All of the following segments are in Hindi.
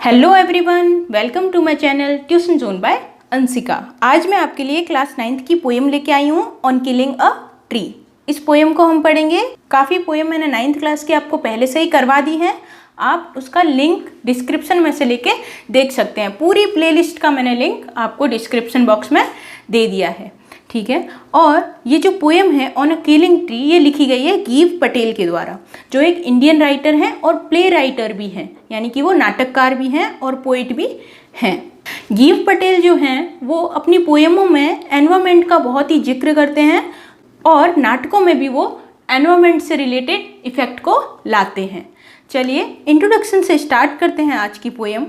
Hello everyone, welcome to my channel tuition zone by Anshika. आज मैं आपके लिए क्लास 9th की पोएम लेके आई हूँ ऑन किलिंग अ ट्री। इस पोएम को हम पढ़ेंगे। काफ़ी पोएम मैंने 9th क्लास की आपको पहले से ही करवा दी है। आप उसका लिंक डिस्क्रिप्शन में से लेके देख सकते हैं। पूरी प्लेलिस्ट का मैंने लिंक आपको डिस्क्रिप्शन बॉक्स में दे दिया है, ठीक है। और ये जो पोएम है ऑन अ किलिंग ट्री, ये लिखी गई है गीव पटेल के द्वारा, जो एक इंडियन राइटर हैं और प्ले राइटर भी हैं, यानी कि वो नाटककार भी हैं और पोइट भी हैं। गीव पटेल जो हैं वो अपनी पोएमों में एनवायरनमेंट का बहुत ही जिक्र करते हैं और नाटकों में भी वो एनवायरनमेंट से रिलेटेड इफेक्ट को लाते हैं। चलिए इंट्रोडक्शन से स्टार्ट करते हैं आज की poem.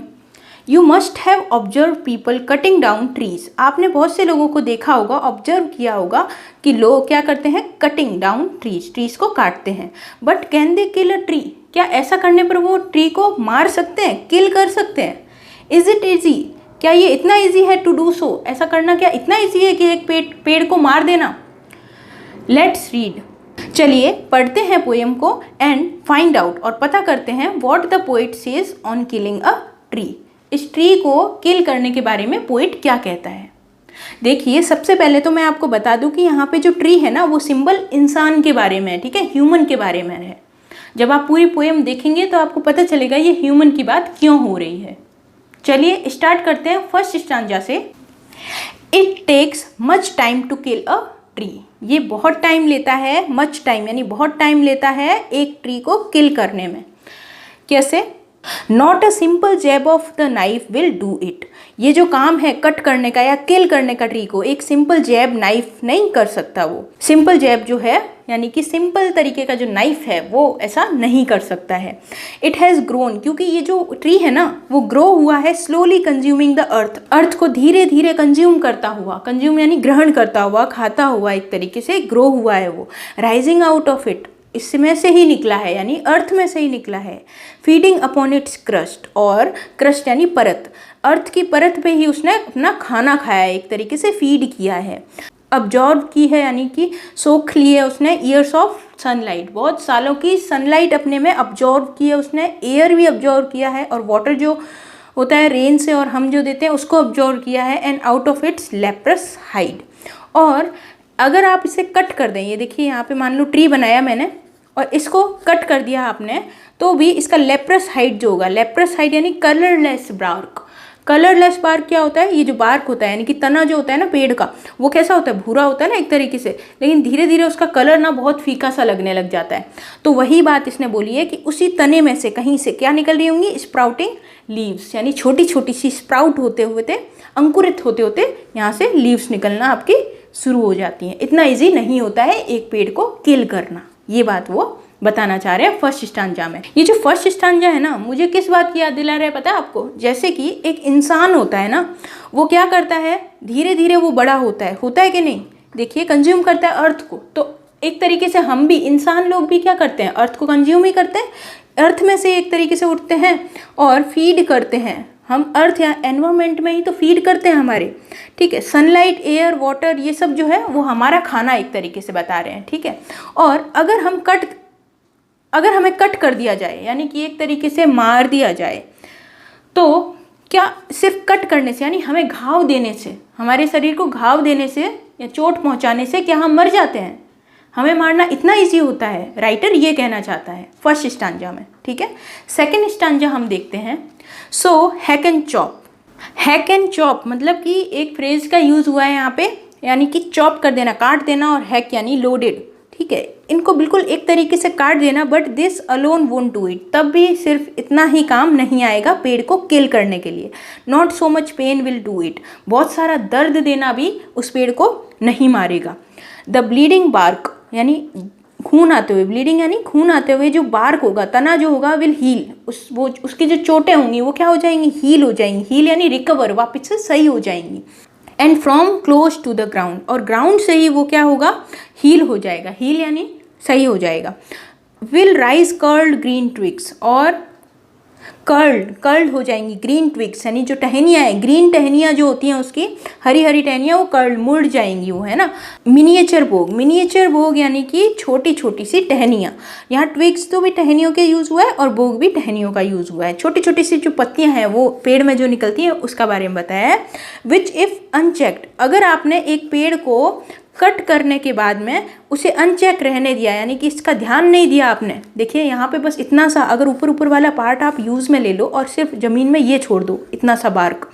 You must have observe people cutting down trees. आपने बहुत से लोगों को देखा होगा, ऑब्जर्व किया होगा कि लोग क्या करते हैं, कटिंग डाउन ट्रीज, ट्रीज को काटते हैं। But can they kill a tree? क्या ऐसा करने पर वो ट्री को मार सकते हैं, किल कर सकते हैं? Is it easy? क्या ये इतना ईजी है टू डू सो? ऐसा करना क्या इतना ईजी है कि एक पेड़ को मार देना? Let's read. चलिए पढ़ते हैं पोएम को एंड फाइंड आउट, और पता करते हैं what the poet says on killing a tree. इस ट्री को किल करने के बारे में पोएट क्या कहता है। देखिए, सबसे पहले तो मैं आपको बता दूं कि यहाँ पे जो ट्री है ना, वो सिंबल इंसान के बारे में है, ठीक है, ह्यूमन के बारे में है। जब आप पूरी पोएम देखेंगे तो आपको पता चलेगा ये ह्यूमन की बात क्यों हो रही है। चलिए स्टार्ट करते हैं फर्स्ट स्टांजा से। It takes much time to kill a tree. ये बहुत टाइम लेता है, मच टाइम यानी बहुत टाइम लेता है एक ट्री को किल करने में। कैसे? Not a simple jab of the knife will do it. ये जो काम है कट करने का या किल करने का ट्री को, एक सिंपल जैब नाइफ नहीं कर सकता। वो सिंपल जैब जो है यानी कि सिंपल तरीके का जो नाइफ है वो ऐसा नहीं कर सकता है। इट हैज़ ग्रोन, क्योंकि ये जो ट्री है ना वो ग्रो हुआ है स्लोली कंज्यूमिंग द अर्थ। अर्थ को धीरे धीरे कंज्यूम करता हुआ, कंज्यूम यानी ग्रहण करता हुआ, खाता हुआ, एक तरीके से ग्रो हुआ है वो। राइजिंग आउट ऑफ इट, इसमें से ही निकला है यानी अर्थ में से ही निकला है। फीडिंग अपॉन इट्स क्रस्ट, और क्रस्ट यानी परत, अर्थ की परत पे ही उसने अपना खाना खाया है, एक तरीके से फीड किया है। अब्जॉर्व की है यानी कि सोख ली है उसने ईयर्स ऑफ सनलाइट, बहुत सालों की सनलाइट अपने में अब्जॉर्व की है उसने। एयर भी अब्जॉर्व किया है, और वाटर जो होता है रेन से और हम जो देते हैं उसको अब्जॉर्व किया है। And out of its leprous hide, और अगर आप इसे कट कर दें, ये देखिए यहाँ पे मान लो ट्री बनाया मैंने और इसको कट कर दिया आपने, तो भी इसका लेप्रस हाइड जो होगा, लेप्रस हाइड यानी कलरलेस बार्क। कलरलेस बार्क क्या होता है? ये जो बार्क होता है यानी कि तना जो होता है ना पेड़ का, वो कैसा होता है, भूरा होता है ना एक तरीके से, लेकिन धीरे धीरे उसका कलर ना बहुत फीका सा लगने लग जाता है। तो वही बात इसने बोली है कि उसी तने में से कहीं से क्या निकल रही होंगी, स्प्राउटिंग लीव्स, यानी छोटी छोटी सी स्प्राउट होते हुए अंकुरित होते होते यहाँ से लीव्स निकलना आपकी शुरू हो जाती हैं। इतना ईजी नहीं होता है एक पेड़ को किल करना, ये बात वो बताना चाह रहे हैं फर्स्ट स्टांजा में। ये जो फर्स्ट स्टांजा है ना, मुझे किस बात की याद दिला रहा है पता है आपको? जैसे कि एक इंसान होता है ना, वो क्या करता है, धीरे धीरे वो बड़ा होता है कि नहीं? देखिए, कंज्यूम करता है अर्थ को। तो एक तरीके से हम भी, इंसान लोग भी क्या करते हैं, अर्थ को कंज्यूम ही करते हैं। अर्थ में से एक तरीके से उठते हैं और फीड करते हैं। हम अर्थ या एनवायरनमेंट में ही तो फीड करते हैं हमारे, ठीक है। सनलाइट, एयर, वाटर, ये सब जो है वो हमारा खाना एक तरीके से बता रहे हैं, ठीक है। और अगर हमें कट कर दिया जाए यानी कि एक तरीके से मार दिया जाए, तो क्या सिर्फ कट करने से यानी हमें घाव देने से, हमारे शरीर को घाव देने से या चोट पहुंचाने से क्या हम मर जाते हैं? हमें मारना इतना ईजी होता है? राइटर ये कहना चाहता है फर्स्ट स्टांजा में, ठीक है। सेकेंड स्टांजा हम देखते हैं। So hack and chop. Hack and chop मतलब कि एक फ्रेज का यूज़ हुआ है यहाँ पे, यानी कि चॉप कर देना, काट देना, और हैक यानी लोडेड, ठीक है। इनको बिल्कुल एक तरीके से काट देना, but this alone won't do it. तब भी सिर्फ इतना ही काम नहीं आएगा पेड़ को किल करने के लिए। Not so much pain will do it. बहुत सारा दर्द देना भी उस पेड़ को नहीं मारेगा। द ब्लीडिंग बार्क यानी खून आते हुए, ब्लीडिंग यानी खून आते हुए जो बार्क होगा, तना जो होगा, विल हील, उसकी जो चोटें होंगी वो क्या हो जाएंगी, हील हो जाएंगी। हील यानी रिकवर, वापस से सही हो जाएंगी। And from close to the ground, और ग्राउंड से ही वो क्या होगा, हील हो जाएगा। हील यानी सही हो जाएगा। Will rise curled green twigs, और कर्ल्ड हो जाएंगी। ग्रीन ट्विग्स यानी जो टहनियाँ हैं, ग्रीन टहनियाँ जो होती हैं उसकी, हरी हरी टहनियाँ, वो कर्ल्ड मुड़ जाएंगी, वो है ना। मिनिएचर बोग यानी कि छोटी छोटी सी टहनियाँ। यहाँ ट्विग्स तो भी टहनियों के यूज़ हुआ है और बोग भी टहनियों का यूज़ हुआ है। छोटी छोटी सी जो पत्तियाँ हैं वो पेड़ में जो निकलती हैं उसका बारे में बताया है। विच इफ़ अनचेक्ड, अगर आपने एक पेड़ को कट करने के बाद में उसे अनचेक रहने दिया, यानी कि इसका ध्यान नहीं दिया आपने। देखिए यहाँ पे बस इतना सा, अगर ऊपर वाला पार्ट आप यूज़ में ले लो और सिर्फ ज़मीन में ये छोड़ दो, इतना सा बार्क,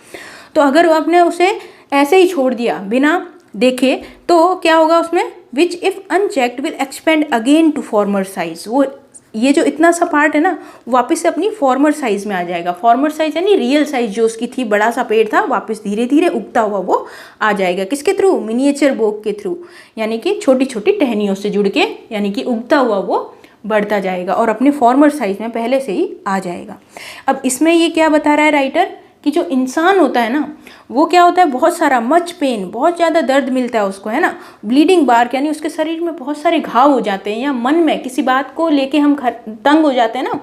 तो अगर आपने उसे ऐसे ही छोड़ दिया बिना देखे तो क्या होगा उसमें, which if unchecked will expand again to former size. वो ये जो इतना सा पार्ट है ना वापस से अपनी फॉर्मर साइज में आ जाएगा। फॉर्मर साइज यानी रियल साइज जो उसकी थी, बड़ा सा पेड़ था, वापस धीरे धीरे उगता हुआ वो आ जाएगा। किसके थ्रू? मिनिएचर बोग के थ्रू, यानी कि छोटी छोटी टहनियों से जुड़ के, यानी कि उगता हुआ वो बढ़ता जाएगा और अपने फॉर्मर साइज में पहले से ही आ जाएगा। अब इसमें ये क्या बता रहा है राइटर कि जो इंसान होता है ना वो क्या होता है, बहुत सारा मच पेन, बहुत ज़्यादा दर्द मिलता है उसको, है ना। ब्लीडिंग बार्क यानी उसके शरीर में बहुत सारे घाव हो जाते हैं, या मन में किसी बात को लेके हम तंग हो जाते हैं ना,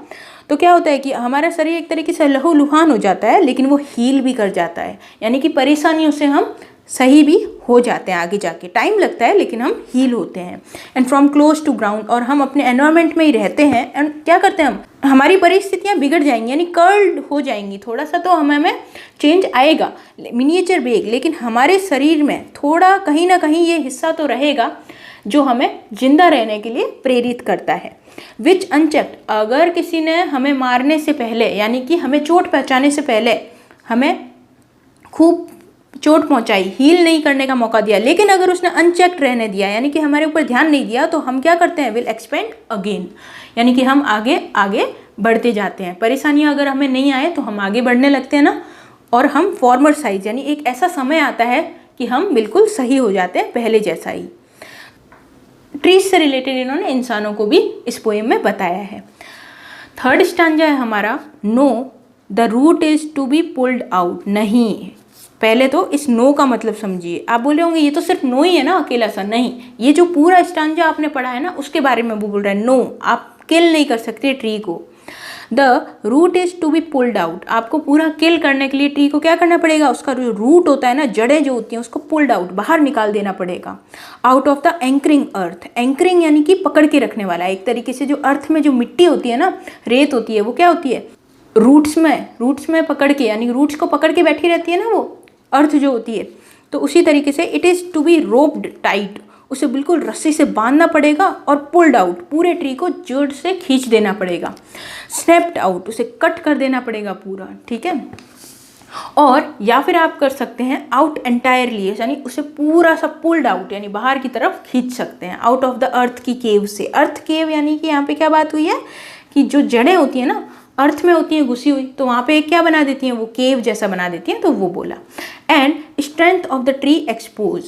तो क्या होता है कि हमारा शरीर एक तरीके से लहूलुहान हो जाता है, लेकिन वो हील भी कर जाता है, यानी कि परेशानियों से हम सही भी हो जाते हैं। आगे जाके टाइम लगता है लेकिन हम हील होते हैं। And from close to ground, और हम अपने एनवायरनमेंट में ही रहते हैं। एंड क्या करते हैं हम, हमारी परिस्थितियाँ बिगड़ जाएंगी, यानी कर्ल्ड हो जाएंगी, थोड़ा सा तो हमें चेंज आएगा मिनिएचर बेग, लेकिन हमारे शरीर में थोड़ा कहीं ना कहीं ये हिस्सा तो रहेगा जो हमें जिंदा रहने के लिए प्रेरित करता है। विच अनचेक्ड, अगर किसी ने हमें मारने से पहले, यानी कि हमें चोट पहुँचाने से पहले हमें खूब चोट पहुंचाई, हील नहीं करने का मौका दिया, लेकिन अगर उसने अनचेक्ड रहने दिया, यानी कि हमारे ऊपर ध्यान नहीं दिया, तो हम क्या करते हैं, विल एक्सपेंड अगेन, यानी कि हम आगे आगे बढ़ते जाते हैं। परेशानियां अगर हमें नहीं आए तो हम आगे बढ़ने लगते हैं ना, और हम फॉर्मर साइज, यानी एक ऐसा समय आता है कि हम बिल्कुल सही हो जाते हैं पहले जैसा ही। ट्रीज से रिलेटेड इन्होंने इंसानों को भी इस पोएम में बताया है। थर्ड स्टांजा है हमारा, no the root is to be pulled out. नहीं, पहले तो इस नो का मतलब समझिए। आप बोले होंगे ये तो सिर्फ नो ही है ना अकेला सा, नहीं, ये जो पूरा स्टांजा आपने पढ़ा है ना उसके बारे में वो बोल रहा है। नो, आप किल नहीं कर सकते ट्री को। The root is to be pulled out, आपको पूरा किल करने के लिए ट्री को क्या करना पड़ेगा, उसका जो रूट होता है ना, जड़ें जो होती हैं उसको पुल्ड आउट, बाहर निकाल देना पड़ेगा। Out of the anchoring earth, anchoring यानी कि पकड़ के रखने वाला, एक तरीके से जो अर्थ में जो मिट्टी होती है ना, रेत होती है, वो क्या होती है, रूट्स में पकड़ के, यानी रूट्स को पकड़ के बैठी रहती है ना वो अर्थ जो होती है, तो उसी तरीके से it is to be roped tight, उसे बिल्कुल रस्सी से बांधना पड़ेगा, और पुल्ड आउट, पूरे ट्री को जड़ से खींच देना पड़ेगा। स्नैप्ड आउट, उसे कट कर देना पड़ेगा पूरा, ठीक है। और या फिर आप कर सकते हैं आउट एंटायरली, यानी उसे पूरा सा पुल्ड आउट, यानी बाहर की तरफ खींच सकते हैं, आउट ऑफ द अर्थ की केव से। अर्थ केव यानी कि यहाँ पे क्या बात हुई है कि जो जड़ें होती हैं ना अर्थ में होती हैं घुसी हुई, तो वहाँ पे क्या बना देती हैं, वो केव जैसा बना देती हैं, तो वो बोला। And strength of the tree expose,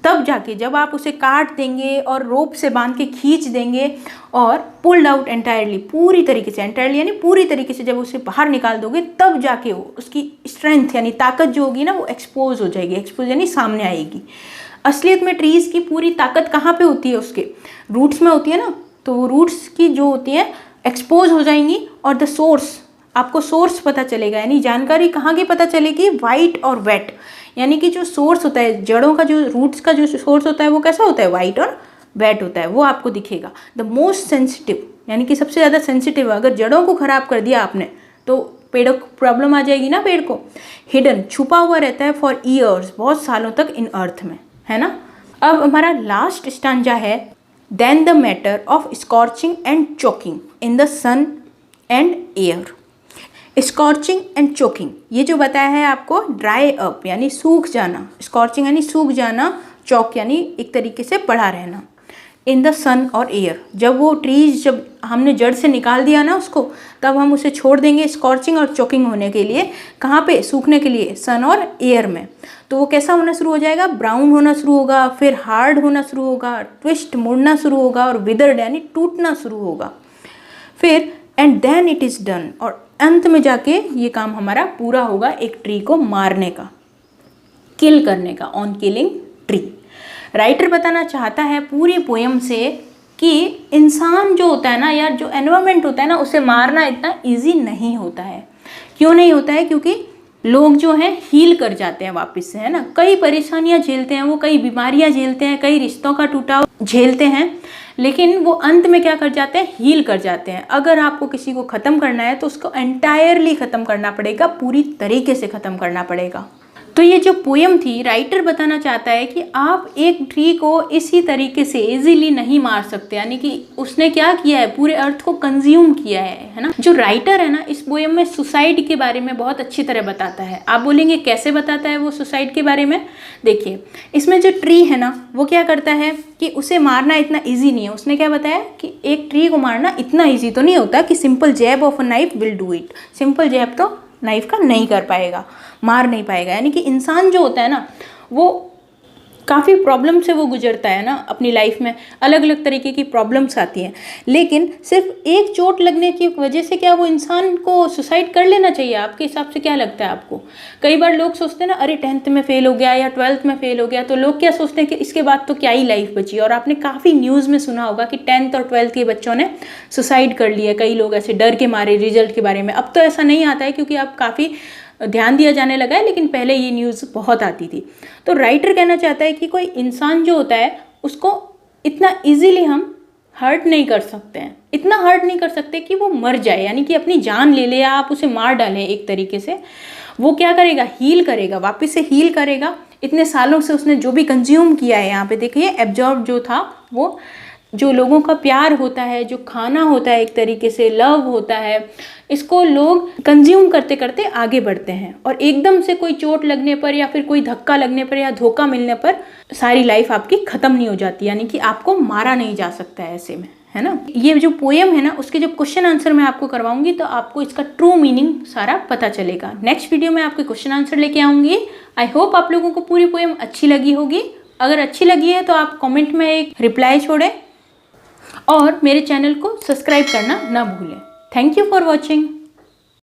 तब जाके जब आप उसे काट देंगे और रोप से बांध के खींच देंगे और पुल्ड आउट एंटायरली, पूरी तरीके से, एंटायरली यानी पूरी तरीके से जब उसे बाहर निकाल दोगे, तब जाके वो उसकी स्ट्रेंथ यानी ताकत जो होगी ना वो एक्सपोज हो जाएगी। एक्सपोज यानी सामने आएगी। असलियत में ट्रीज़ की पूरी ताकत कहाँ पे होती है, उसके रूट्स में होती है ना, तो वो रूट्स की जो होती है एक्सपोज हो जाएंगी। और द सोर्स, आपको सोर्स पता चलेगा, यानी जानकारी कहाँ की पता चलेगी, वाइट और वेट, यानी कि जो सोर्स होता है जड़ों का, जो रूट्स का जो सोर्स होता है वो कैसा होता है, वाइट और वेट होता है, वो आपको दिखेगा। द मोस्ट सेंसिटिव, यानी कि सबसे ज़्यादा सेंसिटिव, अगर जड़ों को ख़राब कर दिया आपने तो पेड़ों को प्रॉब्लम आ जाएगी ना पेड़ को। हिडन, छुपा हुआ रहता है, फॉर ईयर्स, बहुत सालों तक इन अर्थ में, है ना। अब हमारा लास्ट स्टांजा है, then the matter of scorching and choking in the sun and air. Scorching and choking, ये जो बताया है आपको, ड्राई अप यानी सूख जाना, स्कॉर्चिंग यानी सूख जाना, चौक यानी एक तरीके से पड़ा रहना, इन द सन और एयर। जब वो ट्रीज, जब हमने जड़ से निकाल दिया ना उसको, तब हम उसे छोड़ देंगे स्कॉर्चिंग और चोकिंग होने के लिए। कहाँ पे, सूखने के लिए, सन और एयर में। तो वो कैसा होना शुरू हो जाएगा, ब्राउन होना शुरू होगा, फिर हार्ड होना शुरू होगा, ट्विस्ट, मुड़ना शुरू होगा, और विदर्ड यानी टूटना शुरू होगा। फिर and then it is done, और अंत में जाके ये काम हमारा पूरा होगा, एक ट्री को मारने का, किल करने का, ऑन किलिंग ट्री। राइटर बताना चाहता है पूरी पोएम से कि इंसान जो होता है ना, या जो एनवायरनमेंट होता है ना, उसे मारना इतना ईजी नहीं होता है। क्यों नहीं होता है? क्योंकि लोग जो हैं हील कर जाते हैं वापस से, है ना। कई परेशानियां झेलते हैं वो, कई बीमारियां झेलते हैं, कई रिश्तों का टूटाव झेलते हैं, लेकिन वो अंत में क्या कर जाते हैं? हील कर जाते हैं। अगर आपको किसी को ख़त्म करना है तो उसको एंटायरली ख़त्म करना पड़ेगा, पूरी तरीके से ख़त्म करना पड़ेगा। तो ये जो पोयम थी, राइटर बताना चाहता है कि आप एक ट्री को इसी तरीके से इजीली नहीं मार सकते, यानी कि उसने क्या किया है? पूरे अर्थ को कंज्यूम किया है ना। जो राइटर है ना, इस पोयम में सुसाइड के बारे में बहुत अच्छी तरह बताता है। आप बोलेंगे कैसे बताता है वो सुसाइड के बारे में? देखिए, इसमें जो ट्री है ना, वो क्या करता है कि उसे मारना इतना ईजी नहीं है। उसने क्या बताया कि एक ट्री को मारना इतना ईजी तो नहीं होता कि simple jab of a knife will do it. Simple jab तो नाइफ का नहीं कर पाएगा, मार नहीं पाएगा। यानी कि इंसान जो होता है ना, वो काफ़ी प्रॉब्लम से वो गुजरता है ना अपनी लाइफ में। अलग अलग तरीके की प्रॉब्लम्स आती हैं, लेकिन सिर्फ एक चोट लगने की वजह से क्या वो इंसान को सुसाइड कर लेना चाहिए? आपके हिसाब से क्या लगता है आपको? कई बार लोग सोचते हैं ना, अरे 10th में फेल हो गया या 12th में फेल हो गया, तो लोग क्या सोचते हैं कि इसके बाद तो क्या ही लाइफ बची। और आपने काफ़ी न्यूज़ में सुना होगा कि 10th और 12th के बच्चों ने सुसाइड कर लिया। कई लोग ऐसे डर के मारे रिजल्ट के बारे में। अब तो ऐसा नहीं आता है क्योंकि अब काफ़ी ध्यान दिया जाने लगा है, लेकिन पहले ये न्यूज़ बहुत आती थी। तो राइटर कहना चाहता है कि कोई इंसान जो होता है उसको इतना इजीली हम हर्ट नहीं कर सकते हैं, इतना हर्ट नहीं कर सकते कि वो मर जाए, यानी कि अपनी जान ले ले या आप उसे मार डालें एक तरीके से। वो क्या करेगा? हील करेगा, वापस से हील करेगा। इतने सालों से उसने जो भी कंज्यूम किया है, यहाँ पे देखिए एब्जॉर्ब जो था, वो जो लोगों का प्यार होता है, जो खाना होता है, एक तरीके से लव होता है, इसको लोग कंज्यूम करते करते आगे बढ़ते हैं। और एकदम से कोई चोट लगने पर या फिर कोई धक्का लगने पर या धोखा मिलने पर सारी लाइफ आपकी ख़त्म नहीं हो जाती, यानी कि आपको मारा नहीं जा सकता है ऐसे में, है ना। ये जो पोयम है ना, उसके जो क्वेश्चन आंसर मैं आपको करवाऊंगी तो आपको इसका ट्रू मीनिंग सारा पता चलेगा। नेक्स्ट वीडियो में आपके क्वेश्चन आंसर लेके आऊँगी। आई होप आप लोगों को पूरी पोयम अच्छी लगी होगी। अगर अच्छी लगी है तो आप कॉमेंट में एक रिप्लाई छोड़ें और मेरे चैनल को सब्सक्राइब करना ना भूलें। Thank you for watching.